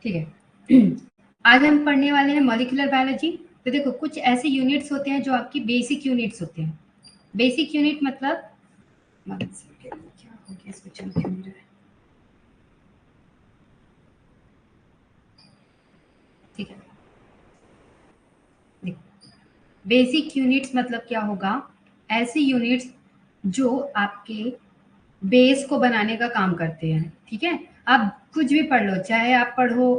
ठीक है। आज हम पढ़ने वाले हैं मॉलिक्यूलर बायोलॉजी। तो देखो, कुछ ऐसे यूनिट्स होते हैं जो आपकी बेसिक यूनिट्स होते हैं। बेसिक यूनिट मतलब क्या हो गया, इसको चल क्यों नहीं रहा है? ठीक है, देखो, बेसिक यूनिट्स मतलब क्या होगा? ऐसे यूनिट्स जो आपके बेस को बनाने का काम करते हैं। ठीक है, आप कुछ भी पढ़ लो, चाहे आप पढ़ो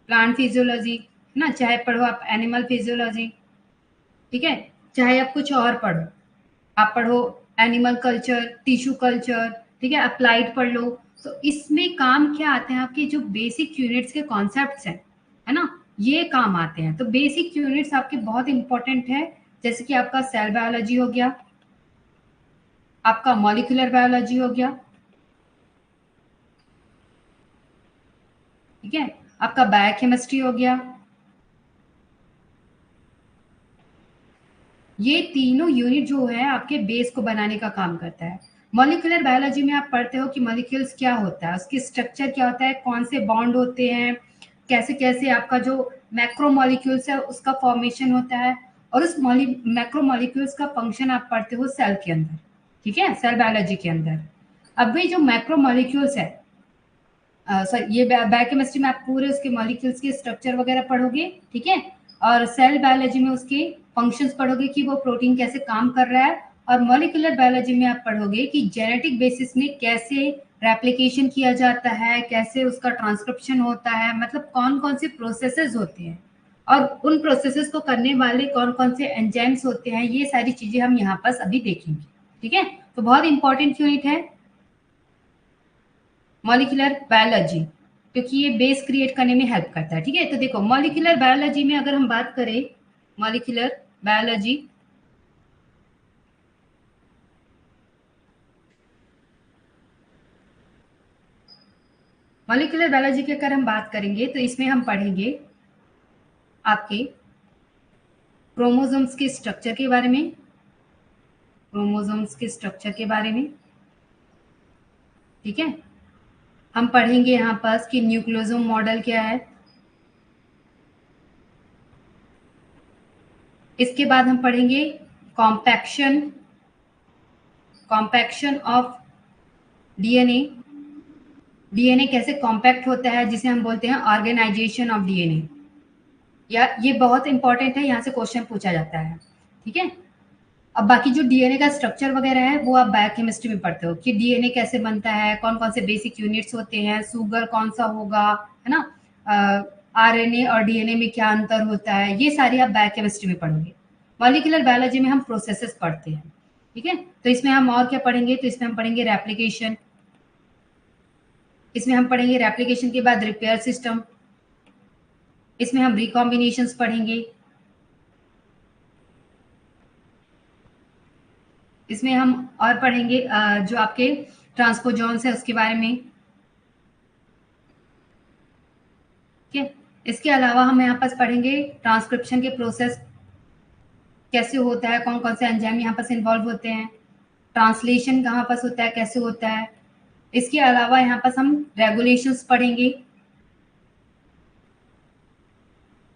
प्लांट फिजियोलॉजी, है ना, चाहे पढ़ो आप एनिमल फिजियोलॉजी, ठीक है, चाहे आप कुछ और पढ़ो, आप पढ़ो एनिमल कल्चर, टिश्यू कल्चर, ठीक है, अप्लाइड पढ़ लो। तो इसमें काम क्या आते हैं? आपके जो बेसिक यूनिट्स के कॉन्सेप्ट्स हैं, है ना, ये काम आते हैं। तो बेसिक यूनिट्स आपके बहुत इंपॉर्टेंट है, जैसे कि आपका सेल बायोलॉजी हो गया, आपका मॉलिक्यूलर बायोलॉजी हो गया, ठीक है, आपका बायोकेमिस्ट्री हो गया। ये तीनों यूनिट जो है आपके बेस को बनाने का काम करता है। मॉलिक्यूलर बायोलॉजी में आप पढ़ते हो कि मॉलिक्यूल्स क्या होता है, उसकी स्ट्रक्चर क्या होता है, कौन से बॉन्ड होते हैं, कैसे कैसे आपका जो मैक्रो मॉलिक्यूल्स है उसका फॉर्मेशन होता है, और उस मैक्रो मॉलिक्यूल्स का फंक्शन आप पढ़ते हो सेल के अंदर। ठीक है, सेल बायोलॉजी के अंदर। अब भी जो मैक्रो मॉलिक्यूल्स है, सर ये बायोकेमिस्ट्री में आप पूरे उसके मॉलिक्यूल्स के स्ट्रक्चर वगैरह पढ़ोगे, ठीक है, और सेल बायोलॉजी में उसके फंक्शंस पढ़ोगे कि वो प्रोटीन कैसे काम कर रहा है, और मॉलिक्यूलर बायोलॉजी में आप पढ़ोगे कि जेनेटिक बेसिस में कैसे रेप्लिकेशन किया जाता है, कैसे उसका ट्रांसक्रिप्शन होता है, मतलब कौन कौन से प्रोसेसेस होते हैं और उन प्रोसेसेस को करने वाले कौन कौन से एंजाइम्स होते हैं, ये सारी चीजें हम यहाँ पर अभी देखेंगे। ठीक है, तो बहुत इंपॉर्टेंट यूनिट है मॉलिक्यूलर बायोलॉजी, क्योंकि ये बेस क्रिएट करने में हेल्प करता है। ठीक है, तो देखो मॉलिक्यूलर बायोलॉजी में अगर हम बात करें, मॉलिक्यूलर बायोलॉजी मॉलिक्यूलर बायोलॉजी की अगर हम बात करेंगे तो इसमें हम पढ़ेंगे आपके क्रोमोसोम्स के स्ट्रक्चर के बारे में, क्रोमोसोम्स के स्ट्रक्चर के बारे में, ठीक है, हम पढ़ेंगे यहाँ पास कि न्यूक्लियोसोम मॉडल क्या है, इसके बाद हम पढ़ेंगे compaction, compaction of DNA, DNA कैसे कॉम्पैक्ट होता है, जिसे हम बोलते हैं ऑर्गेनाइजेशन ऑफ डीएनए। या ये बहुत इंपॉर्टेंट है, यहाँ से क्वेश्चन पूछा जाता है। ठीक है, अब बाकी जो डीएनए का स्ट्रक्चर वगैरह है वो आप बायोकेमिस्ट्री में पढ़ते हो कि डीएनए कैसे बनता है, कौन कौन से बेसिक यूनिट्स होते हैं, सुगर कौन सा होगा, है ना, आरएनए और डीएनए में क्या अंतर होता है, ये सारी आप बायोकेमिस्ट्री में पढ़ोगे। मॉलिक्यूलर बायोलॉजी में हम प्रोसेसेस पढ़ते हैं। ठीक है, तो इसमें हम और क्या पढ़ेंगे? तो इसमें हम पढ़ेंगे रेप्लिकेशन, इसमें हम पढ़ेंगे रेप्लिकेशन के बाद रिपेयर सिस्टम, इसमें हम रिकॉम्बिनेशंस पढ़ेंगे, इसमें हम और पढ़ेंगे जो आपके ट्रांसपोजॉन्स है उसके बारे में। ठीक है, इसके अलावा हम यहाँ पास पढ़ेंगे ट्रांसक्रिप्शन के प्रोसेस कैसे होता है, कौन कौन से एंजाइम यहाँ पास इन्वॉल्व होते हैं, ट्रांसलेशन कहाँ पास होता है, कैसे होता है। इसके अलावा यहाँ पास हम रेगुलेशंस पढ़ेंगे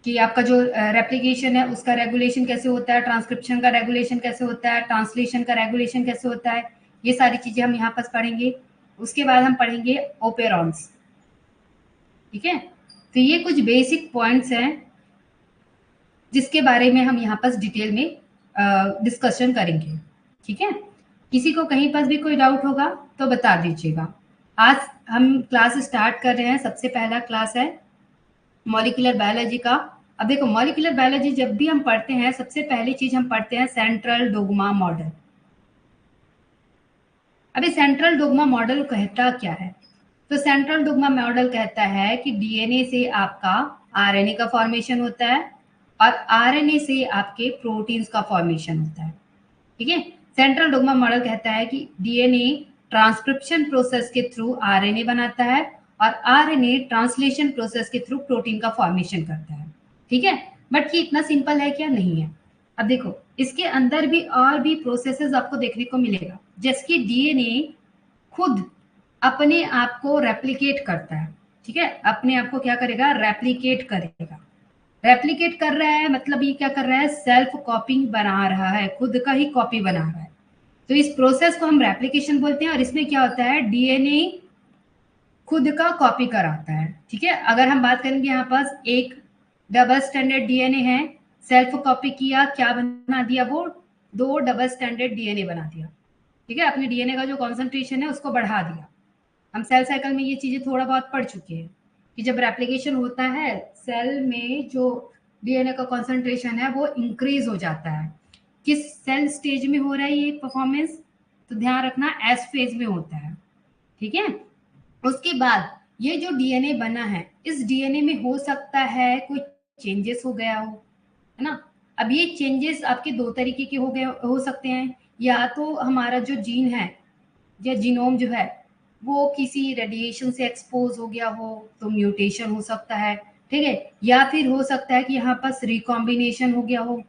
कि आपका जो रेप्लिकेशन है उसका रेगुलेशन कैसे होता है, ट्रांसक्रिप्शन का रेगुलेशन कैसे होता है, ट्रांसलेशन का रेगुलेशन कैसे होता है, ये सारी चीजें हम यहाँ पास पढ़ेंगे। उसके बाद हम पढ़ेंगे ओपेरॉन्स। ठीक है, तो ये कुछ बेसिक पॉइंट्स हैं जिसके बारे में हम यहाँ पास डिटेल में डिस्कशन करेंगे। ठीक है, किसी को कहीं पर भी कोई डाउट होगा तो बता दीजिएगा। आज हम क्लास स्टार्ट कर रहे हैं, सबसे पहला क्लास है मॉलिक्यूलर बायोलॉजी का। अब देखो मॉलिक्यूलर बायोलॉजी जब भी हम पढ़ते हैं, सबसे पहली चीज हम पढ़ते हैं सेंट्रल डोग्मा मॉडल। अभी सेंट्रल डोग्मा मॉडल कहता क्या है? तो सेंट्रल डोग्मा मॉडल कहता है कि डीएनए से आपका आरएनए का फॉर्मेशन होता है और आरएनए से आपके प्रोटीन्स का फॉर्मेशन होता है। ठीक है, सेंट्रल डोग्मा मॉडल कहता है कि डीएनए ट्रांसक्रिप्शन प्रोसेस के थ्रू आरएनए बनाता है और आरएनए ट्रांसलेशन प्रोसेस के थ्रू प्रोटीन का फॉर्मेशन करता है। ठीक है, बट ये इतना सिंपल है क्या? नहीं है। अब देखो इसके अंदर भी और भी प्रोसेसेस आपको देखने को मिलेगा, जैसे कि डीएनए खुद अपने आप को रेप्लिकेट करता है। ठीक है, अपने आप को क्या करेगा, रेप्लिकेट करेगा। रेप्लिकेट कर रहा है मतलब ये क्या कर रहा है, सेल्फ कॉपिंग बना रहा है, खुद का ही कॉपी बना रहा है। तो इस प्रोसेस को हम रेप्लिकेशन बोलते हैं। और इसमें क्या होता है, डीएनए खुद का कॉपी कराता है। ठीक है, अगर हम बात करेंगे यहाँ पास एक डबल स्टैंडर्ड डीएनए है, सेल्फ कॉपी किया, क्या बना दिया, वो 2 डबल स्टैंडर्ड डीएनए बना दिया। ठीक है, अपने डीएनए का जो कॉन्सेंट्रेशन है उसको बढ़ा दिया। हम सेल साइकिल में ये चीजें थोड़ा बहुत पढ़ चुके हैं कि जब रेप्लिकेशन होता है सेल में जो डीएनए का कॉन्सेंट्रेशन है वो इंक्रीज हो जाता है। किस सेल स्टेज में हो रहा है ये परफॉर्मेंस, तो ध्यान रखना एस फेज में होता है। ठीक है, उसके बाद ये जो डीएनए बना है, इस डीएनए में हो सकता है कोई चेंजेस हो गया हो, है ना। अब ये चेंजेस आपके 2 तरीके के हो सकते हैं। या तो हमारा जो जीन है या जीनोम जो है वो किसी रेडिएशन से एक्सपोज हो गया हो तो म्यूटेशन हो सकता है। ठीक है, या फिर हो सकता है कि यहाँ पास रिकॉम्बिनेशन हो गया हो।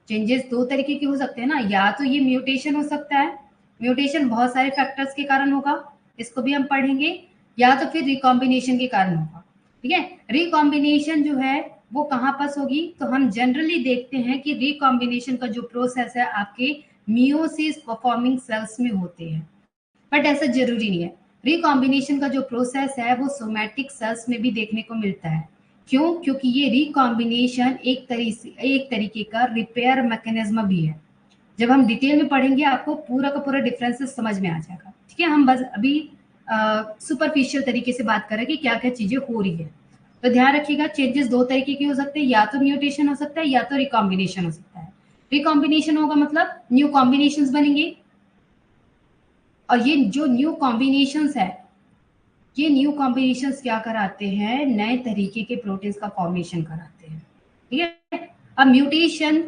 चेंजेस 2 तरीके के हो सकते हैं ना, या तो ये म्यूटेशन हो सकता है, म्यूटेशन बहुत सारे फैक्टर्स के कारण होगा, इसको भी हम पढ़ेंगे, या तो फिर रिकॉम्बिनेशन के कारण होगा। ठीक है, रिकॉम्बिनेशन जो है वो कहाँ पास होगी, तो हम जनरली देखते हैं कि रिकॉम्बिनेशन का जो प्रोसेस है आपके मियोसिस परफॉर्मिंग सेल्स में होते हैं, बट ऐसा जरूरी नहीं है। रिकॉम्बिनेशन का जो प्रोसेस है वो सोमैटिक सेल्स में भी देखने को मिलता है। क्यों, क्योंकि ये रिकॉम्बिनेशन एक तरीके का रिपेयर मैकेनिज्म भी है। जब हम डिटेल में पढ़ेंगे आपको पूरा का पूरा डिफरेंसेस समझ में आ जाएगा। ठीक है, हम बस अभी सुपरफिशियल तरीके से बात कर रहे हैं कि क्या क्या चीजें हो रही है। तो ध्यान रखिएगा, चेंजेस 2 तरीके के हो सकते हैं, या तो म्यूटेशन हो सकता है या तो रिकॉम्बिनेशन हो सकता है। रिकॉम्बिनेशन होगा मतलब न्यू कॉम्बिनेशंस बनेंगे, और ये जो न्यू कॉम्बिनेशंस है, ये न्यू कॉम्बिनेशंस क्या कराते हैं, नए तरीके के प्रोटीन्स का फॉर्मेशन कराते हैं। ठीक है, अब म्यूटेशन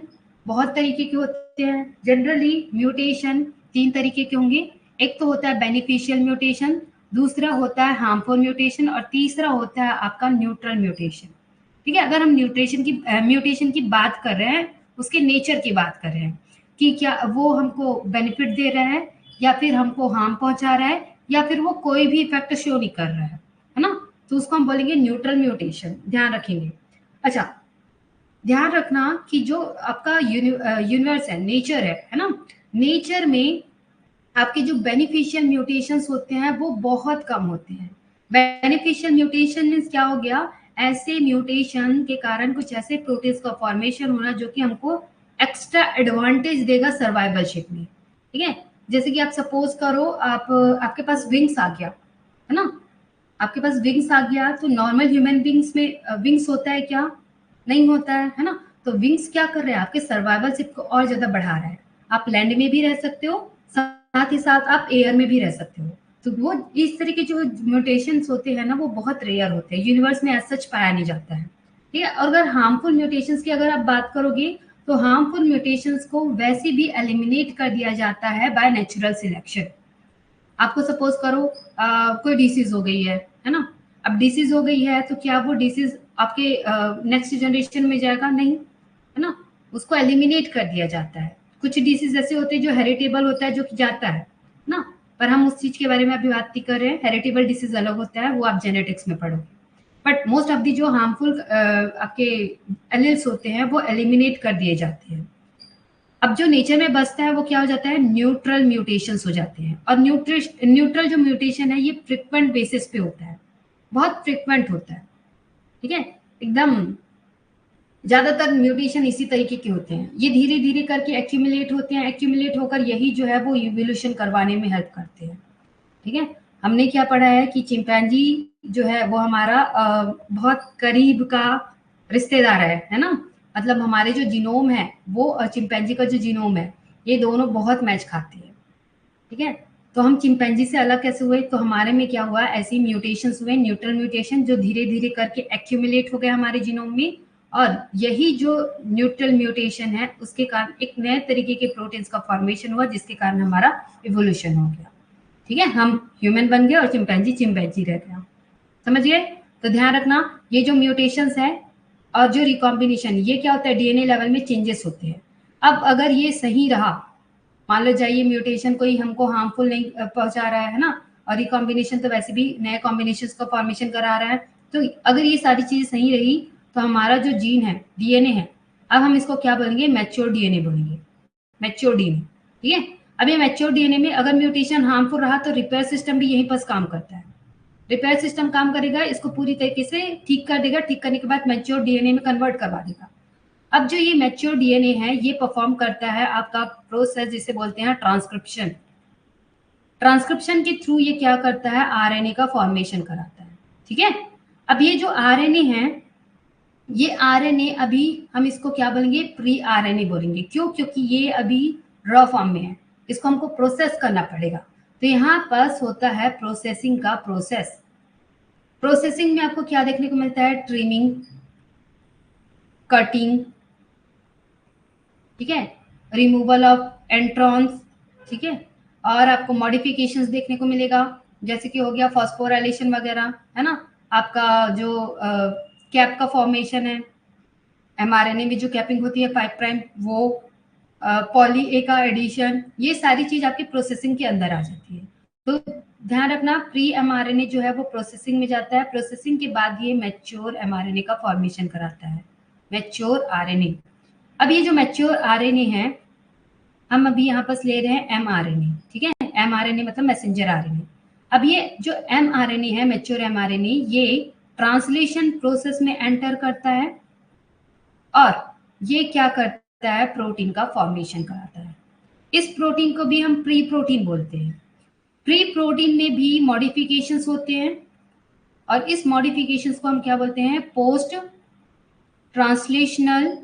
बहुत तरीके के होते हैं। जनरली म्यूटेशन 3 तरीके के होंगे। एक तो होता है बेनिफिशियल म्यूटेशन, दूसरा होता है हार्मफुल म्यूटेशन, और तीसरा होता है आपका न्यूट्रल म्यूटेशन। ठीक है, अगर हम म्यूटेशन की बात कर रहे हैं, उसके नेचर की बात कर रहे हैं कि क्या वो हमको बेनिफिट दे रहा है या फिर हमको हार्म पहुंचा रहा है या फिर वो कोई भी इफेक्ट शो नहीं कर रहा है ना, तो उसको हम बोलेंगे न्यूट्रल म्यूटेशन। ध्यान रखेंगे। अच्छा, ध्यान रखना कि जो आपका यूनिवर्स है, नेचर है ना, नेचर में आपके जो बेनिफिशियल म्यूटेशंस होते हैं वो बहुत कम होते हैं। बेनिफिशियल म्यूटेशन मीन्स क्या हो गया, ऐसे म्यूटेशन के कारण कुछ ऐसे प्रोटीन्स का फॉर्मेशन होना जो कि हमको एक्स्ट्रा एडवांटेज देगा सर्वाइवलशिप में। ठीक है, जैसे कि आप सपोज करो आपके पास विंग्स आ गया, है ना, आपके पास विंग्स आ गया, तो नॉर्मल ह्यूमन बींग्स में विंग्स होता है क्या, नहीं होता है ना। तो विंग्स क्या कर रहे हैं, आपके सर्वाइवलशिप को और ज्यादा बढ़ा रहा है। आप लैंड में भी रह सकते हो, साथ ही साथ आप एयर में भी रह सकते हो। तो वो इस तरह के जो म्यूटेशंस होते हैं ना वो बहुत रेयर होते हैं, यूनिवर्स में एज सच पाया नहीं जाता है। ठीक है, और अगर हार्मफुल म्यूटेशंस की अगर आप बात करोगे तो हार्मफुल म्यूटेशंस को वैसे भी एलिमिनेट कर दिया जाता है बाय नेचुरल सिलेक्शन। आपको सपोज करो कोई डिसीज हो गई है ना। अब डिसीज हो गई है तो क्या वो डिसीज आपके नेक्स्ट जनरेशन में जाएगा, नहीं, है ना, उसको एलिमिनेट कर दिया जाता है। कुछ डिसीज ऐसे होते हैं जो हेरिटेबल होता है, जो कि जाता है ना, पर हम उस चीज के बारे में अभी बात नहीं कर रहे हैं। हेरिटेबल डिसीज अलग होता है, वो आप जेनेटिक्स में पढ़ोगे। बट मोस्ट ऑफ दी जो हार्मफुल आपके एलिल्स होते हैं वो एलिमिनेट कर दिए जाते हैं। अब जो नेचर में बसता है वो क्या हो जाता है, न्यूट्रल म्यूटेशंस हो जाते हैं। और न्यूट्रल जो म्यूटेशन है ये फ्रिक्वेंट बेसिस पे होता है, बहुत फ्रिक्वेंट होता है। ठीक है, एकदम ज्यादातर म्यूटेशन इसी तरीके के होते हैं। ये धीरे धीरे करके एक्यूमुलेट होते हैं, एक्यूमुलेट होकर यही जो है वो इवोल्यूशन करवाने में हेल्प करते हैं। ठीक है, हमने क्या पढ़ा है कि चिंपैंजी जो है वो हमारा बहुत करीब का रिश्तेदार है ना। मतलब हमारे जो जीनोम है वो चिंपैंजी का जो जीनोम है, ये दोनों बहुत मैच खाते हैं। ठीक है, तो हम चिंपैंजी से अलग कैसे हुए, तो हमारे में क्या हुआ, ऐसी म्यूटेशंस हुए, न्यूट्रल म्यूटेशन, जो धीरे धीरे करके एक्यूमुलेट हो गए हमारे जीनोम में। और यही जो न्यूट्रल म्यूटेशन है उसके कारण एक नए तरीके के प्रोटीन्स का फॉर्मेशन हुआ, जिसके कारण हमारा इवोल्यूशन हो गया। ठीक है, हम ह्यूमन बन गए और चिंपैंजी चिंपैंजी रह गया। समझ गए। तो ध्यान रखना, ये जो म्यूटेशंस है और जो रिकॉम्बिनेशन, ये क्या होता है, डीएनए लेवल में चेंजेस होते हैं। अब अगर ये सही रहा, मान लो जाइए म्यूटेशन कोई हमको हार्मफुल नहीं पहुंचा रहा है ना, और रिकॉम्बिनेशन तो वैसे भी नए कॉम्बिनेशंस का फॉर्मेशन करा रहा है। तो अगर ये सारी चीजें सही रही तो हमारा जो जीन है, डीएनए है, अब हम इसको क्या बोलेंगे, मैच्योर डीएनए बोलेंगे, मैच्योर डीएनए। ठीक है, अब ये मैच्योर डीएनए में अगर म्यूटेशन हार्मफुल रहा तो रिपेयर सिस्टम भी यहीं पर काम करता है। रिपेयर सिस्टम काम करेगा, इसको पूरी तरीके से ठीक कर देगा, ठीक करने के बाद मैच्योर डीएनए में कन्वर्ट करवा देगा। अब जो ये मैच्योर डीएनए है ये परफॉर्म करता है आपका प्रोसेस जिसे बोलते हैं ट्रांसक्रिप्शन। ट्रांसक्रिप्शन के थ्रू ये क्या करता है, आरएनए का फॉर्मेशन कराता है। ठीक है, अब ये जो आरएनए है, ये आरएनए अभी हम इसको क्या बोलेंगे, प्री आरएनए बोलेंगे। क्यों? क्योंकि ये अभी रॉ फॉर्म में है, इसको हमको प्रोसेस करना पड़ेगा। तो यहाँ पास होता है प्रोसेसिंग का प्रोसेस। प्रोसेसिंग में आपको क्या देखने को मिलता है, ट्रिमिंग, कटिंग, ठीक है, रिमूवल ऑफ एंट्रॉन्स, ठीक है, और आपको मॉडिफिकेशंस देखने को मिलेगा, जैसे कि हो गया फॉस्फोराइलेशन वगैरह, है ना, आपका जो कैप का फॉर्मेशन है, एमआरएनए में जो कैपिंग होती है 5 प्राइम, वो पॉली ए का एडिशन, ये सारी चीज आपकी प्रोसेसिंग के अंदर आ जाती है। तो ध्यान रखना, प्री एमआरएनए जो है वो प्रोसेसिंग में जाता है, प्रोसेसिंग के बाद ये मैच्योर एमआरएनए का फॉर्मेशन कराता है, मैच्योर आरएनए। अब ये जो मैच्योर आरएनए है, हम अभी यहाँ पर ले रहे हैं एमआरएनए, ठीक है, एमआरएनए मतलब मैसेंजर आरएनए। अब ये जो एमआरएनए है, मैच्योर एमआरएनए, ये ट्रांसलेशन प्रोसेस में एंटर करता है और ये क्या करता है, प्रोटीन का फॉर्मेशन कराता है। इस प्रोटीन को भी हम प्री प्रोटीन बोलते हैं। प्री प्रोटीन में भी मॉडिफिकेशंस होते हैं और इस मॉडिफिकेशंस को हम क्या बोलते हैं, पोस्ट ट्रांसलेशनल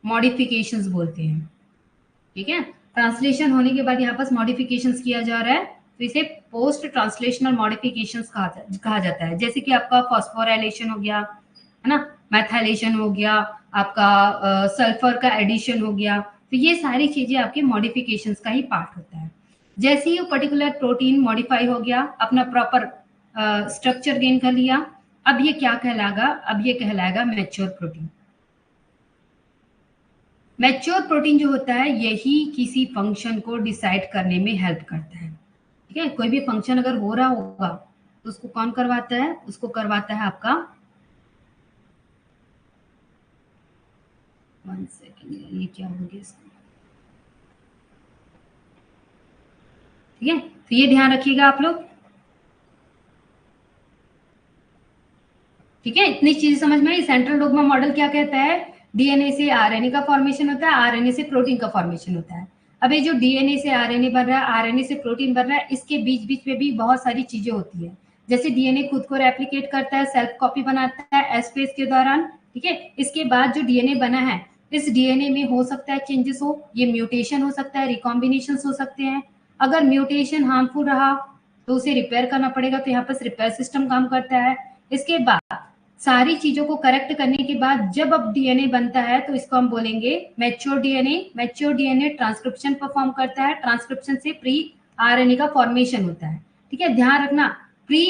मॉडिफिकेशंस बोलते हैं। ठीक है, ट्रांसलेशन होने के बाद यहाँ पर मॉडिफिकेशंस किया जा रहा है, तो इसे पोस्ट ट्रांसलेशनल मॉडिफिकेशंस कहा जाता है। जैसे कि आपका फॉस्फोराइलेशन हो गया, है ना, मैथाइलेशन हो गया, आपका सल्फर का एडिशन हो गया, तो ये सारी चीजें आपके मॉडिफिकेशंस का ही पार्ट होता है। जैसे ही पर्टिकुलर प्रोटीन मॉडिफाई हो गया, अपना प्रॉपर स्ट्रक्चर गेन कर लिया, अब ये क्या कहलाएगा, अब ये कहलाएगा मैच्योर प्रोटीन। मैच्योर प्रोटीन जो होता है यही किसी फंक्शन को डिसाइड करने में हेल्प करता है। ठीक है, कोई भी फंक्शन अगर हो रहा होगा तो उसको कौन करवाता है, उसको करवाता है आपका, 1 सेकेंड, ये क्या हो गया इसका, ठीक है, तो ये ध्यान रखिएगा आप लोग। ठीक है, इतनी चीज समझ में आई। सेंट्रल डोग्मा मॉडल क्या कहता है, डीएनए से आरएनए का फॉर्मेशन होता है, आरएनए से प्रोटीन का फॉर्मेशन होता है। अब ये जो डीएनए से आरएनए बन रहा है, आरएनए से प्रोटीन बन रहा है, इसके बीच बीच में भी बहुत सारी चीजें होती है। जैसे डीएनए खुद को रेप्लिकेट करता है, सेल्फ कॉपी बनाता है एस फेज के दौरान। ठीक है, इसके बाद जो डीएनए बना है, इस डीएनए में हो सकता है चेंजेस हो, ये म्यूटेशन हो सकता है, रिकॉम्बिनेशन हो सकते हैं। अगर म्यूटेशन हार्मफुल रहा तो उसे रिपेयर करना पड़ेगा, तो यहाँ पर रिपेयर सिस्टम काम करता है। इसके बाद सारी चीजों को करेक्ट करने के बाद जब अब डीएनए बनता है तो इसको हम बोलेंगे mature DNA. Mature DNA transcription perform करता है, ट्रांसक्रिप्शन से प्री आरएनए का फॉर्मेशन होता है। ठीक है, ध्यान रखना, प्री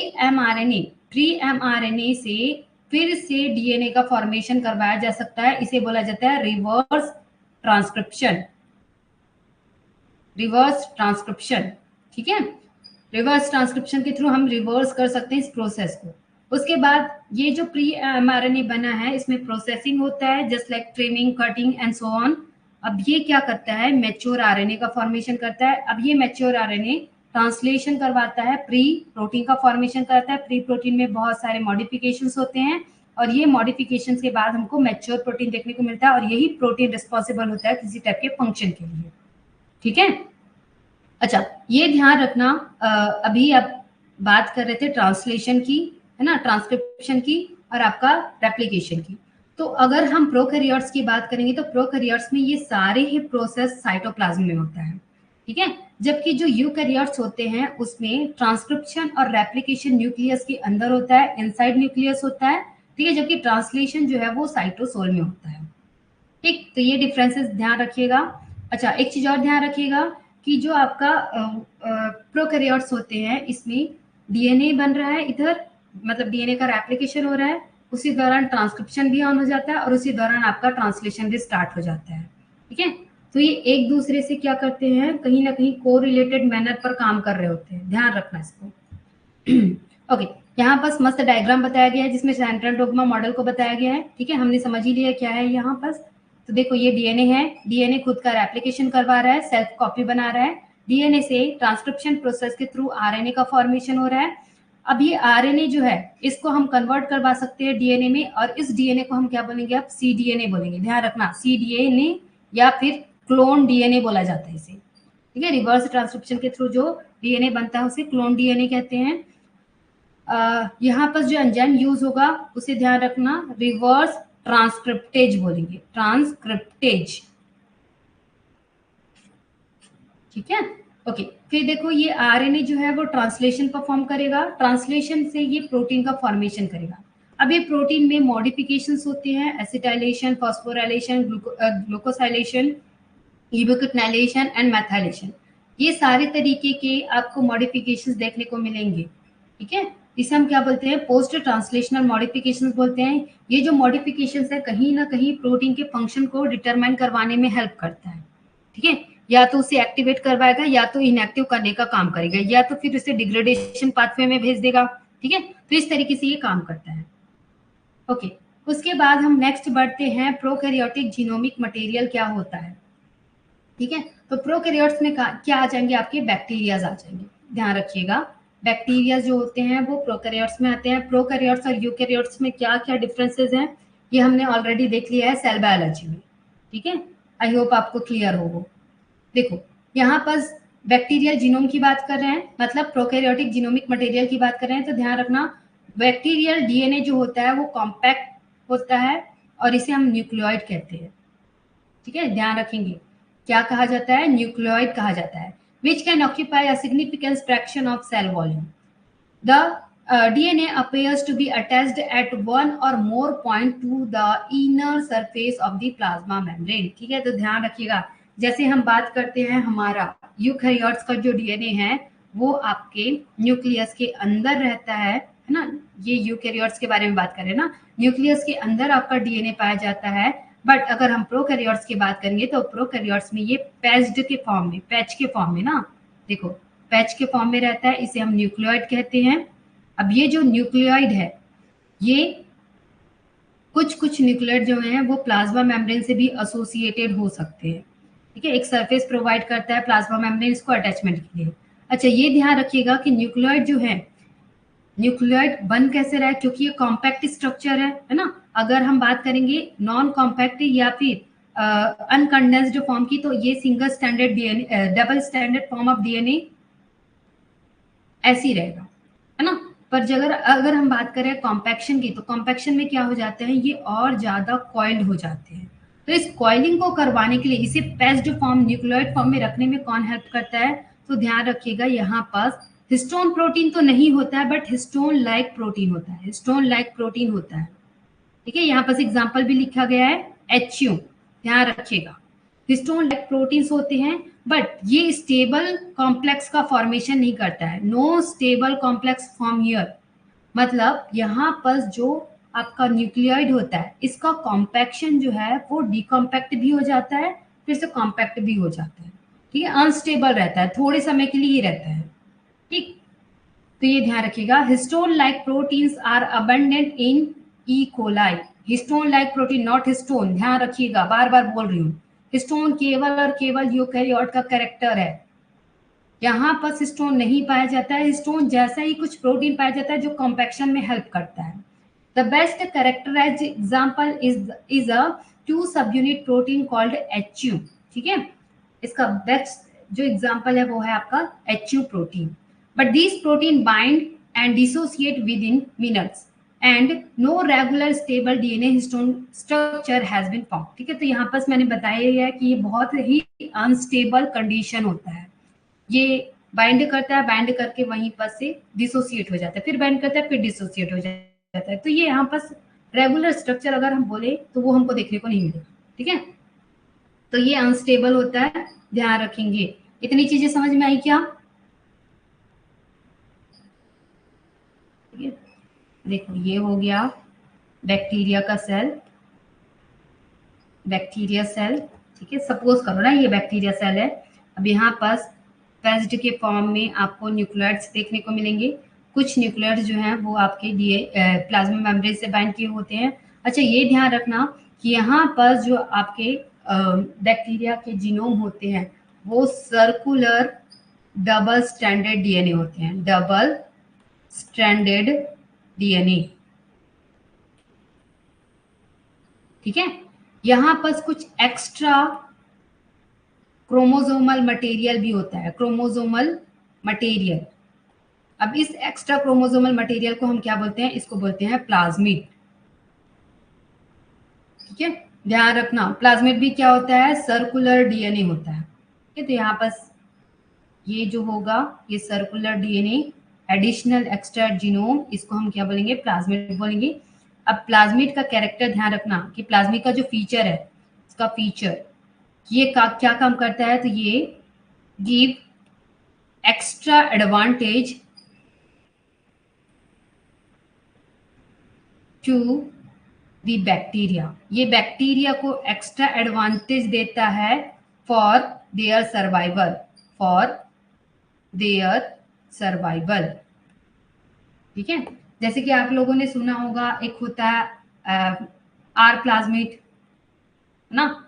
एमआरएनए से फिर से डीएनए का फॉर्मेशन करवाया जा सकता है, इसे बोला जाता है रिवर्स ट्रांसक्रिप्शन। रिवर्स ट्रांसक्रिप्शन, ठीक है, रिवर्स ट्रांसक्रिप्शन के थ्रू हम रिवर्स कर सकते हैं इस प्रोसेस को। उसके बाद ये जो प्री एमआरएनए बना है, इसमें प्रोसेसिंग होता है, just like trimming, cutting and so on. अब ये क्या करता है, मैच्योर आरएनए का फॉर्मेशन करता है। अब ये मैच्योर आरएनए ट्रांसलेशन करवाता है, प्री प्रोटीन का फॉर्मेशन करता है। प्री प्रोटीन में बहुत सारे मॉडिफिकेशंस होते हैं और ये मॉडिफिकेशंस के बाद हमको मैच्योर प्रोटीन देखने को मिलता है और यही प्रोटीन रिस्पॉन्सिबल होता है किसी टाइप के फंक्शन के लिए। ठीक है, अच्छा, ये ध्यान रखना, अभी आप बात कर रहे थे ट्रांसलेशन की, है ना, ट्रांसक्रिप्शन की और आपका रेप्लिकेशन की। तो अगर हम प्रोकैरियोट्स की बात करेंगे तो प्रोकैरियोट्स में ये सारे ही प्रोसेस साइटोप्लाज्म में होता है। ठीक है, जबकि जो यूकैरियोट्स होते हैं उसमें ट्रांसक्रिप्शन और रेप्लिकेशन न्यूक्लियस के अंदर होता है, इनसाइड न्यूक्लियस होता है। ठीक है, जबकि ट्रांसलेशन जो है वो साइटोसोल में होता है। ठीक, तो ये डिफरेंसेस ध्यान रखिएगा। अच्छा, एक चीज और ध्यान रखिएगा कि जो आपका प्रोकैरियोट्स होते हैं इसमें डीएनए बन रहा है इधर, मतलब डीएनए का रेप्लिकेशन हो रहा है, उसी दौरान ट्रांसक्रिप्शन भी ऑन हो जाता है और उसी दौरान आपका ट्रांसलेशन भी स्टार्ट हो जाता है। ठीक है, तो ये एक दूसरे से क्या करते हैं, कहीं ना कहीं को रिलेटेड मैनर पर काम कर रहे होते हैं, ध्यान रखना इसको। ओके, यहाँ पर मस्त डायग्राम बताया गया है जिसमें सेंट्रल डोग्मा मॉडल को बताया गया है। ठीक है, हमने समझ ही लिया क्या है यहाँ पर। तो देखो ये डीएनए है, डीएनए खुद का रेप्लिकेशन करवा रहा है, सेल्फ कॉपी बना रहा है। डीएनए से ट्रांसक्रिप्शन प्रोसेस के थ्रू आरएनए का फॉर्मेशन हो रहा है। अब ये आरएनए जो है इसको हम कन्वर्ट करवा सकते हैं डीएनए में, और इस डीएनए को हम क्या बोलेंगे, अब सीडीएनए बोलेंगे। ध्यान रखना, सीडीएनए या फिर क्लोन डीएनए बोला जाता है इसे। ठीक है, रिवर्स ट्रांसक्रिप्शन के थ्रू जो डीएनए बनता है उसे क्लोन डीएनए कहते हैं। यहाँ पर जो एंजाइम यूज होगा उसे ध्यान रखना, रिवर्स ट्रांसक्रिप्टेज बोलेंगे, ट्रांसक्रिप्टेज। ठीक है, ओके। फिर देखो ये आरएनए जो है वो ट्रांसलेशन परफॉर्म करेगा, ट्रांसलेशन से ये प्रोटीन का फॉर्मेशन करेगा। अब ये प्रोटीन में मॉडिफिकेशंस होते हैं, एसिटाइलेशन, फॉस्फोराइलेशन, ग्लूकोसाइलेशन, यूबिक्विटिनेशन एंड मेथाइलेशन। ये सारे तरीके के आपको मॉडिफिकेशंस देखने को मिलेंगे। ठीक है, इसे हम क्या बोलते हैं, पोस्ट ट्रांसलेशनल मॉडिफिकेशंस बोलते हैं। ये जो मॉडिफिकेशंस है कहीं ना कहीं प्रोटीन के फंक्शन को डिटरमाइन करवाने में हेल्प करता है। ठीक है, या तो उसे एक्टिवेट करवाएगा या तो इनएक्टिव करने का काम करेगा, या तो फिर उसे डिग्रेडेशन पाथवे में भेज देगा। ठीक है, तो इस तरीके से ये काम करता है। ओके, उसके बाद हम नेक्स्ट बढ़ते हैं, प्रोकैरियोटिक जीनोमिक मटेरियल क्या होता है। ठीक है, तो प्रोकैरियोट्स में क्या आ जाएंगे, आपके बैक्टीरियाज आ जाएंगे। ध्यान रखिएगा, बैक्टीरिया जो होते हैं वो प्रोकैरियोट्स में आते हैं। प्रोकैरियोट्स और यूकैरियोट्स में क्या क्या डिफरेंसेस हैं ये हमने ऑलरेडी देख लिया है सेल बायोलॉजी में। ठीक है, आई होप आपको क्लियर हो वो। देखो यहाँ पर बैक्टीरियल जीनोम की बात कर रहे हैं, मतलब प्रोकैरियोटिक जीनोमिक मटेरियल की बात कर रहे हैं, तो ध्यान रखना बैक्टीरियल डीएनए जो होता है वो कॉम्पैक्ट होता है और इसे हम न्यूक्लियोइड कहते हैं। ठीक है, ध्यान रखेंगे, क्या कहा जाता है, न्यूक्लियोइड कहा जाता है। Which can occupy a significant fraction of cell volume. The DNA appears to be attached at one or more point to the inner surface of the plasma membrane। ठीक है, तो ध्यान रखिएगा, जैसे हम बात करते हैं हमारा यूकैरियोट्स का जो डीएनए है वो आपके न्यूक्लियस के अंदर रहता है ना। ये यूकैरियोट्स के बारे में बात कर रहे हैं ना, न्यूक्लियस के अंदर आपका डीएनए पाया जाता है। बट अगर हम प्रोकैरियोट्स की बात करेंगे तो प्रोकैरियोट्स में ये पैच्ड के फॉर्म में, पैच के फॉर्म में ना, देखो पैच के फॉर्म में रहता है, इसे हम न्यूक्लियोइड कहते हैं। अब ये जो न्यूक्लियोइड है ये कुछ न्यूक्लियोइड जो हैं वो प्लाज्मा मेम्ब्रेन से भी एसोसिएटेड हो सकते हैं। ठीक है, एक सरफेस प्रोवाइड करता है प्लाज्मा मेम्ब्रेन इसको अटैचमेंट के लिए। अच्छा, ये ध्यान रखिएगा कि न्यूक्लियोइड जो है, न्यूक्लियोइड बन कैसे रहा है, क्योंकि ये कॉम्पैक्ट स्ट्रक्चर है ना। अगर हम बात करेंगे नॉन कॉम्पैक्ट या फिर अनकंडेंस्ड फॉर्म की, तो ये single standard DNA, double standard form of DNA ऐसी रहेगा, है ना। पर अगर हम बात करें कॉम्पैक्शन की, तो कॉम्पैक्शन में क्या हो जाते हैं, ये और ज्यादा कॉइल्ड हो जाते हैं। तो इस कॉइलिंग को करवाने के लिए इसे पैच्ड फॉर्म, न्यूक्लियोइड फॉर्म में रखने में कौन हेल्प करता है, तो ध्यान रखिएगा यहाँ पास हिस्टोन प्रोटीन तो नहीं होता है बट हिस्टोन लाइक प्रोटीन होता है, हिस्टोन लाइक प्रोटीन होता है। ठीक है, यहाँ पास एग्जाम्पल भी लिखा गया है HU, ध्यान रखिएगा। हिस्टोन लाइक प्रोटीन्स होते हैं बट ये स्टेबल कॉम्प्लेक्स का फॉर्मेशन नहीं करता है। No stable complex form here, मतलब यहाँ पर जो आपका न्यूक्लियोइड होता है इसका कॉम्पैक्शन जो है वो डिकॉम्पैक्ट भी हो जाता है, फिर से कॉम्पैक्ट भी हो जाता है। ठीक है, अनस्टेबल रहता है, थोड़े समय के लिए ही रहता है। ठीक, तो ये ध्यान रखिएगा, histone like proteins are abundant in E coli. Histone like protein, not histone, ध्यान रखिएगा, बार बार बोल रही हूँ। हिस्टोन केवल और केवल यूकैरियोट का कैरेक्टर है, यहाँ पर हिस्टोन नहीं पाया जाता है। हिस्टोन जैसा ही कुछ प्रोटीन पाया जाता है जो कॉम्पैक्शन में हेल्प करता है। The best characterized example is a 2 subunit protein called HU। ठीक है, इसका बेस्ट जो एग्जांपल है वो है आपका HU protein. But this protein bind and dissociate within minutes and no regular stable DNA histone structure has been found. ठीक है, तो यहाँ पर मैंने बताया है कि ये बहुत ही अनस्टेबल कंडीशन होता है। ये बाइंड करता है, बाइंड करके वहीं पर से डिसोसिएट हो जाता है, फिर बाइंड करता है, फिर डिसोसिएट हो जाता है। तो ये यहाँ पर रेगुलर स्ट्रक्चर अगर हम बोले तो वो हमको देखने को नहीं मिलेगा। ठीक है, तो ये अनस्टेबल होता है, ध्यान रखेंगे। इतनी चीजें समझ में आई क्या? ठीक है, देखो ये हो गया बैक्टीरिया का सेल, बैक्टीरिया सेल। ठीक है, सपोज करो ना ये बैक्टीरिया सेल है। अब यहाँ पास पैच्ड के फॉर्म में आपको न्यूक्लियोइड्स देखने को मिलेंगे। कुछ न्यूक्लियस जो हैं वो आपके प्लाज्मा मेम्ब्रेन से बाइंड किए होते हैं। अच्छा, ये ध्यान रखना कि यहाँ पर जो आपके बैक्टीरिया के जीनोम होते हैं वो सर्कुलर डबल स्ट्रैंडेड डीएनए होते हैं, डबल स्ट्रैंडेड डीएनए। ठीक है, यहाँ पर कुछ एक्स्ट्रा क्रोमोसोमल मटेरियल भी होता है, क्रोमोसोमल मटेरियल। अब इस एक्स्ट्रा क्रोमोसोमल मटेरियल को हम क्या बोलते हैं? इसको बोलते हैं प्लाज्मिड। ठीक है, ध्यान रखना प्लाज्मिड भी क्या होता है? सर्कुलर डीएनए होता है। ठीक है, तो यहाँ पर ये जो होगा ये circular DNA additional extra genome, इसको हम क्या बोलेंगे? प्लाज्मिड बोलेंगे। अब प्लाज्मिड का कैरेक्टर ध्यान रखना कि प्लाज्मिड का जो फीचर है, इसका फीचर ये क्या काम करता है? तो ये give extra advantage to the bacteria. ये बैक्टीरिया को एक्स्ट्रा एडवांटेज देता है for their survival, for their survival. ठीक है, जैसे कि आप लोगों ने सुना होगा एक होता है आर प्लाज्मिड ना,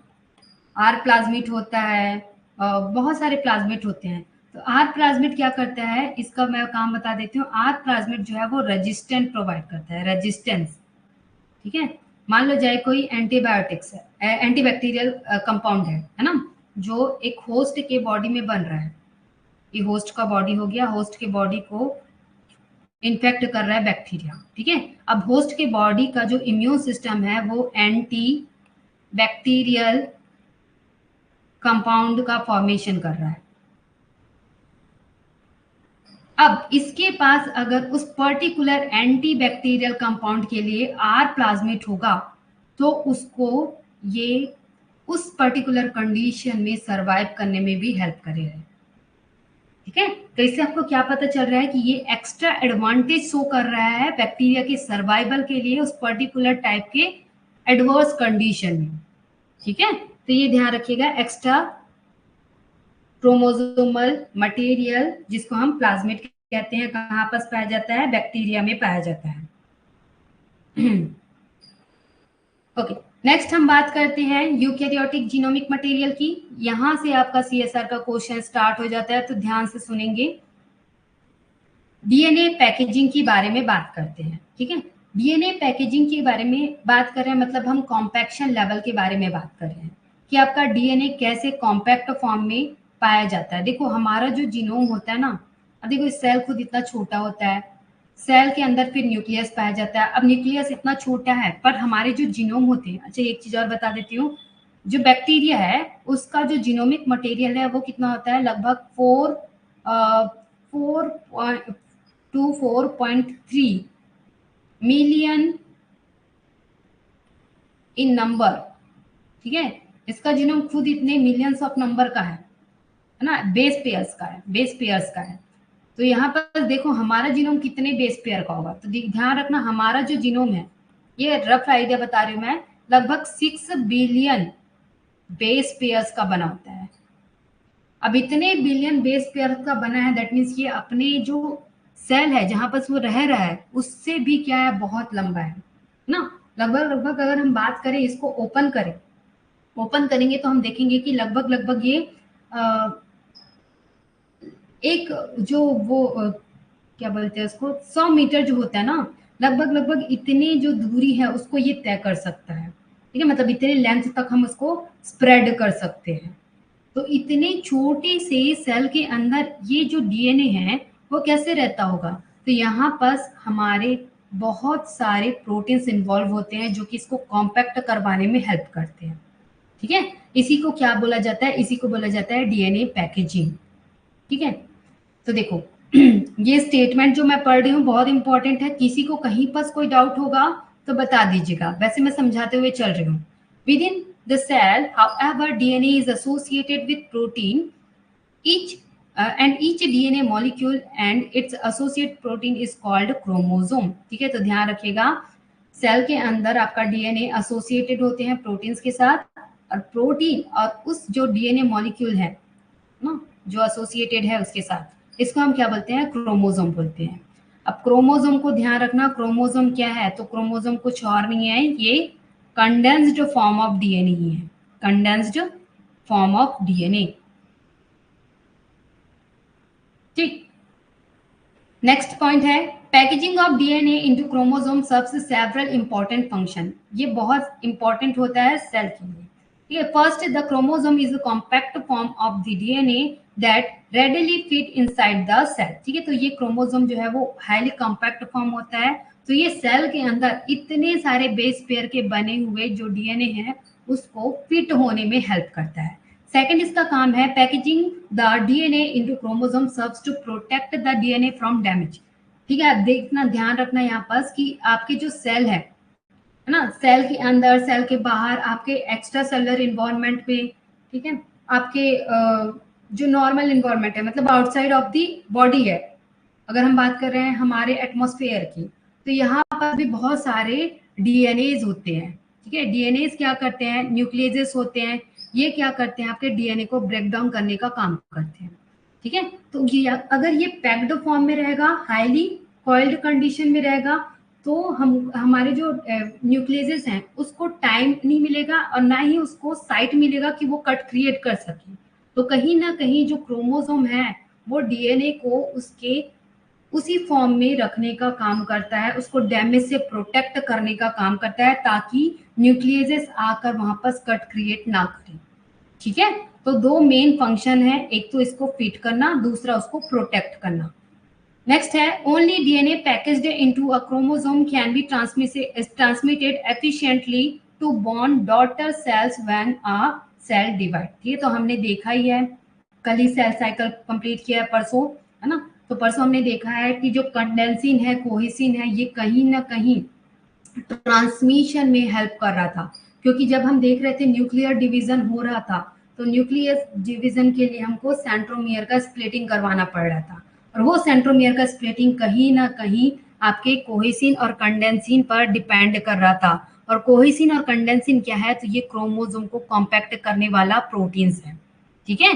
आर प्लाज्मिड होता है, बहुत सारे प्लाज्मिड होते हैं। तो आर प्लाज्मिड क्या करता है? इसका मैं काम बता देती हूँ। आर प्लाज्मिड जो है वो रेजिस्टेंट प्रोवाइड करता है, रेजिस्टेंस। ठीक है, मान लो जाए कोई एंटीबायोटिक्स है, एंटीबैक्टीरियल कंपाउंड है ना, जो एक होस्ट के बॉडी में बन रहा है। ये होस्ट का बॉडी हो गया, होस्ट के बॉडी को इन्फेक्ट कर रहा है बैक्टीरिया। ठीक है, अब होस्ट के बॉडी का जो इम्यून सिस्टम है वो एंटी बैक्टीरियल कंपाउंड का फॉर्मेशन कर रहा है। अब इसके पास अगर उस पर्टिकुलर एंटी बैक्टीरियल कंपाउंड के लिए आर प्लाज्मिड होगा तो उसको ये उस पर्टिकुलर कंडीशन में सरवाइव करने में भी हेल्प करेगा। ठीक है, तो इससे आपको क्या पता चल रहा है कि ये एक्स्ट्रा एडवांटेज शो कर रहा है बैक्टीरिया के सर्वाइवल के लिए उस पर्टिकुलर टाइप के एडवर्स कंडीशन में। ठीक है, तो ये ध्यान रखिएगा, एक्स्ट्रा क्रोमोसोमल मटेरियल जिसको हम प्लाज्मिड कहते हैं, कहाँ पर पाया जाता है? बैक्टीरिया में पाया जाता है। ओके, नेक्स्ट हम बात करते हैं यूकैरियोटिक जीनोमिक मटेरियल की। यहां से आपका सीएसआर का क्वेश्चन स्टार्ट हो जाता है, तो ध्यान से सुनेंगे। डीएनए पैकेजिंग के बारे में बात करते हैं। ठीक है, डीएनए पैकेजिंग के बारे में बात कर रहे हैं, मतलब हम कॉम्पैक्शन लेवल के बारे में बात कर रहे हैं कि आपका डीएनए कैसे कॉम्पैक्ट फॉर्म में पाया जाता है। देखो हमारा जो जीनोम होता है ना, अब देखो सेल खुद इतना छोटा होता है, सेल के अंदर फिर न्यूक्लियस पाया जाता है। अब न्यूक्लियस इतना छोटा है पर हमारे जो जीनोम होते हैं, अच्छा एक चीज और बता देती हूँ, जो बैक्टीरिया है उसका जो जीनोमिक मटेरियल है वो कितना होता है? लगभग 4.3 मिलियन इन नंबर। ठीक है, इसका जीनोम खुद इतने मिलियंस ऑफ नंबर का है ना, बेस पेयर्स का है, बेस पेयर्स का है। तो यहाँ पर देखो हमारा जीनोम कितने बेस पेयर का होगा, तो ध्यान रखना हमारा जो जीनोम है, ये रफ आइडिया बता रही हूँ मैं, लगभग 6 बिलियन बेस पेयर्स का बना होता है। अब इतने बिलियन बेस पेयर का बना है, दैट मीन्स ये अपने जो सेल है जहां पर वो रह रहा है उससे भी क्या है? बहुत लंबा है ना। लगभग लगभग अगर हम बात करें, इसको ओपन करें, ओपन करेंगे तो हम देखेंगे कि लगभग लगभग ये एक जो वो क्या बोलते हैं उसको, 100 मीटर जो होता है ना, लगभग लगभग इतनी जो दूरी है उसको ये तय कर सकता है। ठीक है, मतलब इतने लेंथ तक हम उसको स्प्रेड कर सकते हैं। तो इतने छोटे से सेल के अंदर ये जो डीएनए है वो कैसे रहता होगा? तो यहाँ पर हमारे बहुत सारे प्रोटीन्स इन्वॉल्व होते हैं जो कि इसको कॉम्पैक्ट करवाने में हेल्प करते हैं। ठीक है, इसी को क्या बोला जाता है? इसी को बोला जाता है डीएनए पैकेजिंग। ठीक है, तो देखो ये स्टेटमेंट जो मैं पढ़ रही हूँ बहुत इंपॉर्टेंट है, किसी को कहीं पर कोई डाउट होगा तो बता दीजिएगा, वैसे मैं समझाते हुए चल रही हूँ। Within the cell however DNA is associated with protein each and each DNA molecule and its associate protein is called chromosome। ठीक है, तो ध्यान रखिएगा सेल के अंदर आपका डीएनए एसोसिएटेड होते हैं प्रोटीन्स के साथ, और प्रोटीन और उस जो डीएनए मॉलिक्यूल है ना जो एसोसिएटेड है उसके साथ, इसको हम क्या बोलते हैं? क्रोमोसोम बोलते हैं। अब क्रोमोसोम को ध्यान रखना, क्रोमोसोम क्या है, तो क्रोमोसोम कुछ और नहीं है, ये कंडेंस्ड फॉर्म ऑफ डीएनए ही है, कंडेंस्ड फॉर्म ऑफ डीएनए। ठीक, नेक्स्ट पॉइंट है packaging of DNA into chromosome serves several important function. ये बहुत इंपॉर्टेंट होता है सेल के लिए। ठीक है, first the chromosome is a compact form of the DNA that readily fit inside the cell. ठीक है, तो ये क्रोमोसोम जो है वो हाईली कॉम्पैक्ट फॉर्म होता है, तो ये सेल के अंदर इतने सारे बेस पेयर के बने हुए जो डीएनए है उसको फिट होने में हेल्प करता है। सेकंड इसका काम है packaging the DNA into chromosome serves to protect the DNA from damage. ठीक है, देखना ध्यान रखना यहाँ पास कि आपके जो सेल है ना, सेल के अंदर सेल के बाहर आपके एक्स्ट्रा सेलुलर इन्वायरमेंट में, ठीक है, आपके जो नॉर्मल इन्वायरमेंट है मतलब आउटसाइड ऑफ द बॉडी है, अगर हम बात कर रहे हैं हमारे एटमॉस्फेयर की, तो यहाँ पर भी बहुत सारे डीएनएज होते हैं। ठीक है, डीएनएज क्या करते हैं, न्यूक्लियस होते हैं, ये क्या करते हैं आपके डीएनए को ब्रेक डाउन करने का काम करते हैं। ठीक है, तो ये अगर ये पैक्ड फॉर्म में रहेगा, हाईली कॉइल्ड कंडीशन में रहेगा, तो हम हमारे जो न्यूक्लियस हैं उसको टाइम नहीं मिलेगा और ना ही उसको साइट मिलेगा कि वो कट क्रिएट कर सके। तो कहीं ना कहीं जो क्रोमोसोम है वो डीएनए को उसके उसी फॉर्म में रखने का काम करता है, उसको डैमेज से प्रोटेक्ट करने का काम करता है ताकि न्यूक्लियस आकर वहां पर कट क्रिएट ना करे। ठीक है, तो दो मेन फंक्शन है, एक तो इसको फिट करना, दूसरा उसको प्रोटेक्ट करना। नेक्स्ट है only DNA packaged into a chromosome can be transmitted efficiently to both daughter cells when a cell divide. ये तो हमने देखा ही है, कल ही सेल साइकिल कंप्लीट किया है, परसों, है ना, तो परसों हमने देखा है कि जो कंडेंसिन है, कोहेसिन है, ये कहीं ना कहीं ट्रांसमिशन में हेल्प कर रहा था, क्योंकि जब हम देख रहे थे न्यूक्लियर डिवीजन हो रहा था तो न्यूक्लियस डिवीजन के लिए हमको सेंट्रोमियर का स्प्लिटिंग करवाना पड़ रहा था, और वो सेंट्रोमियर का स्प्लिटिंग कहीं ना कहीं आपके कोहेसिन और कंडेंसिन पर डिपेंड कर रहा था। और कोहेसिन और कंडेंसिन क्या है, तो ये क्रोमोसोम को कॉम्पैक्ट करने वाला प्रोटीन्स है। ठीक है,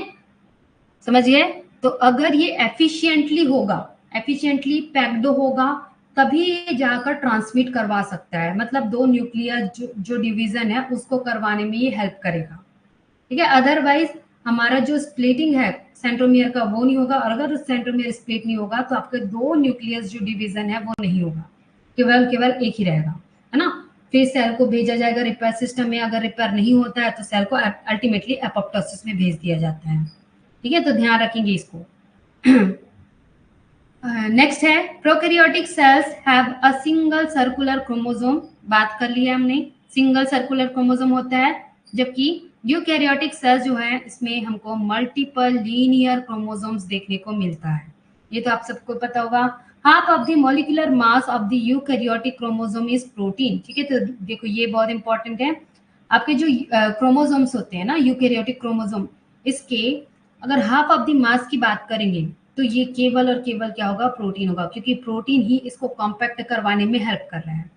समझ गए, तो अगर ये एफिशिएंटली होगा, एफिशिएंटली पैक्ड होगा, तभी ये जाकर ट्रांसमिट करवा सकता है, मतलब दो न्यूक्लियर जो डिवीजन है उसको करवाने में ये हेल्प करेगा। ठीक है, अदरवाइज हमारा जो स्प्लिटिंग है सेंट्रोमियर का वो नहीं होगा, और अगर सेंट्रोमियर स्प्लिट नहीं होगा तो आपके दो न्यूक्लियस जो डिवीजन है वो नहीं होगा, केवल केवल एक ही रहेगा, है ना। फिर सेल को भेजा जाएगा रिपेयर सिस्टम में, अगर रिपेयर नहीं होता है तो सेल को अल्टीमेटली एपोप्टोसिस में भेज दिया जाता है। ठीक है, तो ध्यान रखेंगे इसको। नेक्स्ट है prokaryotic cells have a single circular chromosome, बात कर लिया हमने, सिंगल सर्कुलर क्रोमोसोम होता है, जबकि यूकैरियोटिक सेल्स जो है इसमें हमको मल्टीपल लीनियर क्रोमोसोम्स देखने को मिलता है, ये तो आप सबको पता होगा। Half of the molecular mass of the eukaryotic chromosome is protein. ठीक है, तो देखो ये बहुत इंपॉर्टेंट है, आपके जो क्रोमोसोम्स होते हैं ना यूकैरियोटिक क्रोमोसोम, इसके अगर हाफ ऑफ द मास की बात करेंगे तो ये केवल और केवल क्या होगा, प्रोटीन होगा, क्योंकि प्रोटीन ही इसको कॉम्पैक्ट करवाने में हेल्प कर रहा है।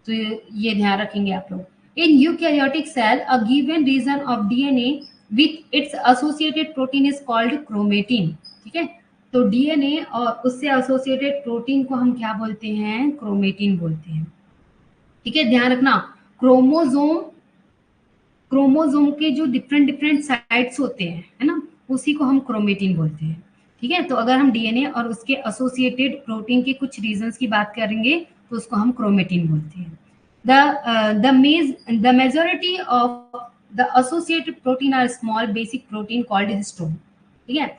तो ये ध्यान रखेंगे आप लोग। In eukaryotic cell a given region of DNA with its associated protein is called chromatin. ठीक है, तो डीएनए और उससे एसोसिएटेड प्रोटीन को हम क्या बोलते हैं, क्रोमेटिन बोलते हैं। ठीक है, ध्यान रखना, क्रोमोसोम क्रोमोसोम के जो डिफरेंट डिफरेंट साइट्स होते हैं, है ना, उसी को हम क्रोमेटिन बोलते हैं। ठीक है, तो अगर हम डीएनए और उसके एसोसिएटेड प्रोटीन के कुछ रीजंस की बात करेंगे तो उसको हम क्रोमेटिन बोलते हैं। The majority of the associated protein are small basic protein called histone. ठीक है,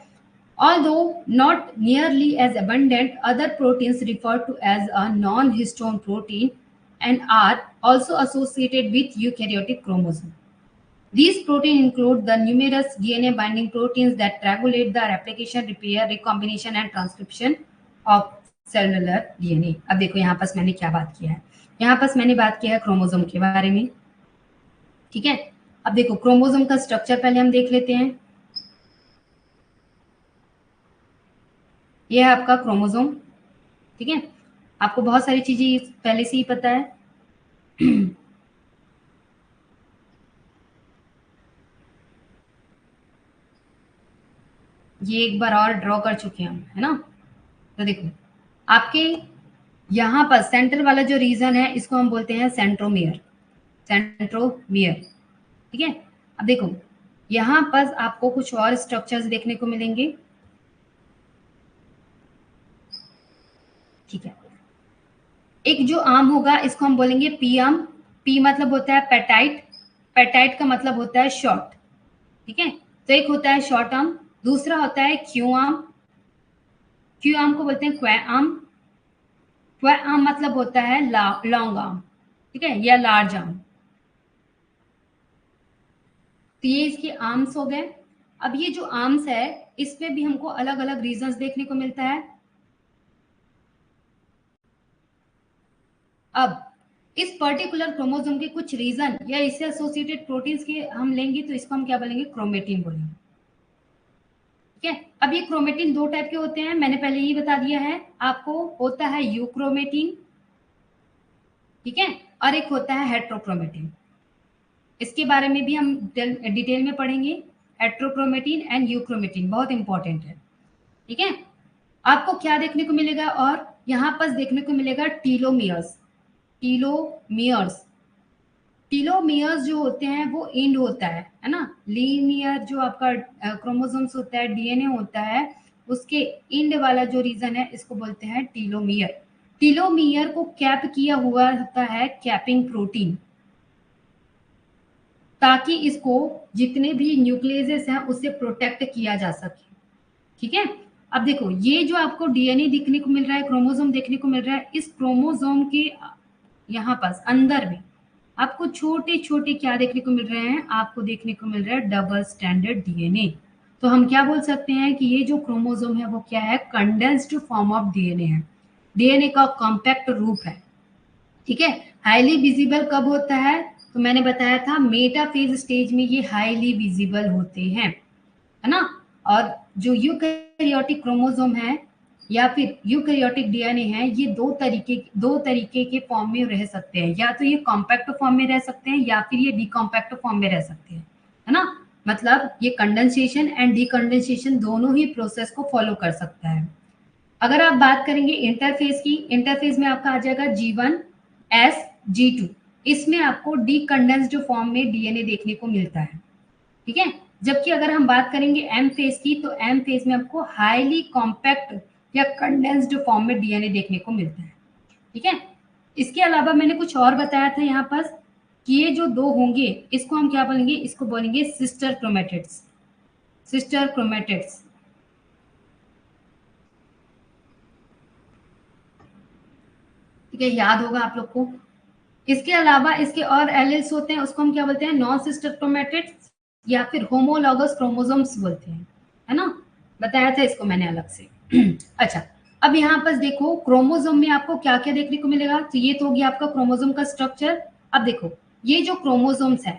although not nearly as abundant, other proteins referred to as a non-histone protein and are also associated with eukaryotic chromosome. These proteins include the numerous DNA binding proteins that regulate the replication, repair, recombination and transcription of cellular DNA. अब देखो यहाँ पास मैंने क्या बात किया है, यहाँ पास मैंने बात किया है क्रोमोसोम के बारे में। ठीक है, अब देखो क्रोमोसोम का स्ट्रक्चर पहले हम देख लेते हैं। ये है आपका क्रोमोसोम। ठीक है, आपको बहुत सारी चीजें पहले से ही पता है। ये एक बार और ड्रॉ कर चुके हैं हम, है ना। तो देखो आपके यहाँ पर सेंटर वाला जो रीजन है इसको हम बोलते हैं सेंट्रोमियर, सेंट्रोमियर। ठीक है, अब देखो यहाँ पर आपको कुछ और स्ट्रक्चर्स देखने को मिलेंगे। ठीक है, एक जो आर्म होगा इसको हम बोलेंगे पी आर्म। पी मतलब होता है पेटाइट, पेटाइट का मतलब होता है शॉर्ट। ठीक है, तो एक होता है शॉर्ट आर्म, दूसरा होता है क्यू आर्म। क्यू आर्म को बोलते हैं क्वे आर्म। क्वे आर्म मतलब होता है लॉन्ग आर्म, ठीक है, या लार्ज आर्म। तो ये इसके आर्म्स हो गए। अब ये जो आर्म्स है इसमें भी हमको अलग अलग रीजंस देखने को मिलता है। अब इस पर्टिकुलर क्रोमोसोम के कुछ रीजन या इससे एसोसिएटेड प्रोटीन्स के हम लेंगे तो इसको हम क्या बोलेंगे, क्रोमेटिन बोलेंगे। ठीक है, अब ये क्रोमेटिन दो टाइप के होते हैं, मैंने पहले ही बता दिया है आपको। होता है यूक्रोमेटिन, ठीक है, और एक होता है हेट्रोक्रोमेटिन। इसके बारे में भी हम डिटेल में पढ़ेंगे। हेट्रोक्रोमेटिन एंड यूक्रोमेटिन बहुत इंपॉर्टेंट है। ठीक है, आपको क्या देखने को मिलेगा, और यहाँ पर देखने को मिलेगा टीलोमियर्स। टीलोमियर्स, टीलोमियर्स जो होते हैं वो एंड होता है ना। लीनियर जो आपका क्रोमोसोम्स होता है, डीएनए होता है, उसके एंड वाला जो रीजन है इसको बोलते हैं टीलोमियर। टीलोमियर को कैप किया हुआ होता है कैपिंग प्रोटीन, ताकि इसको जितने भी न्यूक्लियसेस हैं उससे प्रोटेक्ट किया जा सके। ठीक है, अब देखो ये जो आपको डीएनए देखने को मिल रहा है, क्रोमोसोम देखने को मिल रहा है, इस क्रोमोसोम के यहाँ पास अंदर में आपको छोटे छोटे क्या देखने को मिल रहे हैं, आपको देखने को मिल रहा है डबल स्टैंडर्ड डीएनए। तो हम क्या बोल सकते हैं कि ये जो क्रोमोसोम है वो क्या है, कंडेंस्ड फॉर्म ऑफ डीएनए है, डीएनए का कॉम्पैक्ट रूप है। ठीक है, हाईली विजिबल कब होता है, तो मैंने बताया था मेटाफेज स्टेज में ये हाईली विजिबल होते हैं, है ना। और जो यूकैरियोटिक क्रोमोसोम है या फिर यूकैरियोटिक डीएनए है, ये दो तरीके के फॉर्म में रह सकते हैं, या तो ये कॉम्पैक्ट फॉर्म में रह सकते हैं या फिर ये डीकॉम्पैक्ट फॉर्म में रह सकते हैं, है ना। मतलब ये कंडेंसेशन एंड डीकंडेंसेशन दोनों ही प्रोसेस को फॉलो कर सकता है। अगर आप बात करेंगे इंटरफेस की, इंटरफेस में आपका आ जाएगा G1 S G2, इसमें आपको डीकंडेंस्ड फॉर्म में डीएनए देखने को मिलता है। ठीक है, जबकि अगर हम बात करेंगे एम फेज की, तो एम फेज में आपको हाईली कॉम्पैक्ट या कंडेंस्ड फॉर्म में डीएनए देखने को मिलता है। ठीक है, इसके अलावा मैंने कुछ और बताया था यहाँ पर कि ये जो दो होंगे इसको हम क्या बोलेंगे, इसको बोलेंगे सिस्टर क्रोमेटिड्स। सिस्टर क्रोमेटिड्स, ठीक है, याद होगा आप लोग को। इसके अलावा इसके और एलिल्स होते हैं, उसको हम क्या बोलते हैं, नॉन सिस्टर क्रोमेटिड्स या फिर होमोलॉगस क्रोमोसोम्स बोलते हैं, है ना। बताया था इसको मैंने अलग से। अच्छा, अब यहाँ पर देखो क्रोमोसोम में आपको क्या क्या देखने को मिलेगा, तो ये तो हो गया आपका क्रोमोसोम का स्ट्रक्चर। अब देखो ये जो क्रोमोसोम्स है,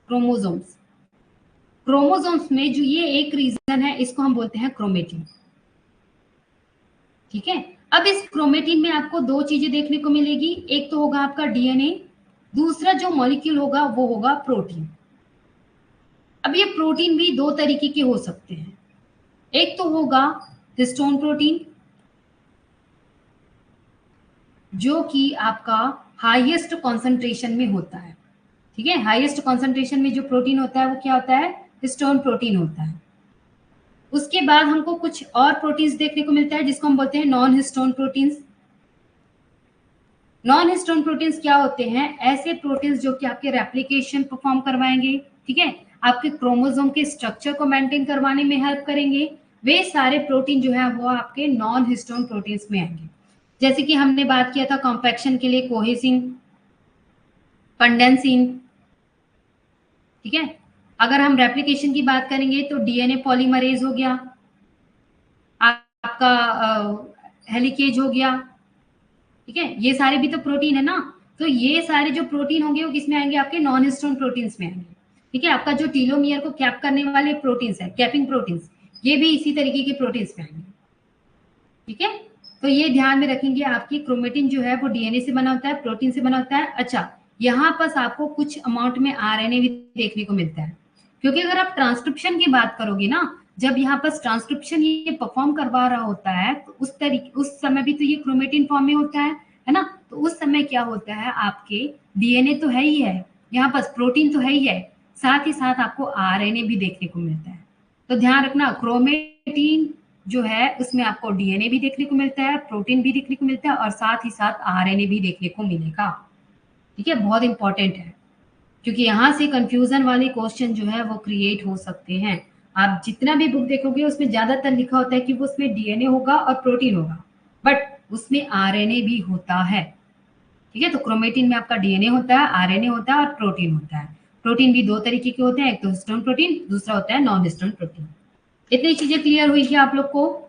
क्रोमोसोम्स, क्रोमोसोम्स में जो ये एक रीजन है इसको हम बोलते हैं क्रोमेटिन। ठीक है, अब इस क्रोमेटिन में आपको दो चीजें देखने को मिलेगी, एक तो होगा आपका डीएनए, दूसरा जो मॉलिक्यूल होगा वो होगा प्रोटीन। अब ये प्रोटीन भी दो तरीके के हो सकते हैं, एक तो होगा हिस्टोन प्रोटीन, जो कि आपका हाईएस्ट कॉन्सेंट्रेशन में होता है। ठीक है, हाईएस्ट कॉन्सेंट्रेशन में जो प्रोटीन होता है वो क्या होता है, हिस्टोन प्रोटीन होता है। उसके बाद हमको कुछ और प्रोटीन्स देखने को मिलता है जिसको हम बोलते हैं non histone proteins. Non histone proteins क्या होते हैं, ऐसे प्रोटीन्स जो कि आपके रेप्लिकेशन परफॉर्म करवाएंगे, ठीक है, आपके क्रोमोसोम के स्ट्रक्चर को मेंटेन करवाने में हेल्प करेंगे। वे सारे प्रोटीन जो है वो आपके नॉन हिस्टोन प्रोटीन्स में आएंगे। जैसे कि हमने बात किया था कॉम्पैक्शन के लिए कोहेसिन, कंडेंसिन। ठीक है, अगर हम रेप्लिकेशन की बात करेंगे तो डीएनए पॉलीमरेज हो गया, आपका हेलिकेज हो गया। ठीक है, ये सारे भी तो प्रोटीन है ना। तो ये सारे जो प्रोटीन होंगे वो किसमें आएंगे, आपके नॉन हिस्टोन प्रोटीन्स में आएंगे। ठीक है, आपका जो टीलोमियर को कैप करने वाले प्रोटीन्स है, कैपिंग प्रोटीन्स, ये भी इसी तरीके के प्रोटीन्स में आएंगे। ठीक है, तो ये ध्यान में रखेंगे, आपकी क्रोमेटिन जो है वो डीएनए से बना होता है, प्रोटीन से बना होता है। अच्छा, यहाँ पर आपको कुछ अमाउंट में आरएनए भी देखने को मिलता है, क्योंकि अगर आप ट्रांसक्रिप्शन की बात करोगे ना, जब यहाँ पर ट्रांसक्रिप्शन ये परफॉर्म करवा रहा होता है तो उस समय भी तो ये क्रोमेटिन फॉर्म में होता है ना? तो उस समय क्या होता है, आपके डीएनए तो है ही है, यहाँ पर प्रोटीन तो है ही है, साथ ही साथ आपको आरएनए भी देखने को मिलता है। तो ध्यान रखना, क्रोमेटिन जो है उसमें आपको डीएनए भी देखने को मिलता है, प्रोटीन भी देखने को मिलता है और साथ ही साथ आरएनए भी देखने को मिलेगा। ठीक है, बहुत इंपॉर्टेंट है, क्योंकि यहाँ से कंफ्यूजन वाले क्वेश्चन जो है वो क्रिएट हो सकते हैं। आप जितना भी बुक देखोगे उसमें ज्यादातर लिखा होता है कि वो उसमें डीएनए होगा और प्रोटीन होगा, बट उसमें आरएनए भी होता है। ठीक है, तो क्रोमेटिन में आपका डीएनए होता है, आरएनए होता है और प्रोटीन होता है। प्रोटीन भी दो तरीके के होते हैं, एक तो हिस्टोन प्रोटीन, दूसरा होता है नॉन हिस्टोन प्रोटीन। इतनी चीजें क्लियर हुई क्या आप लोग को?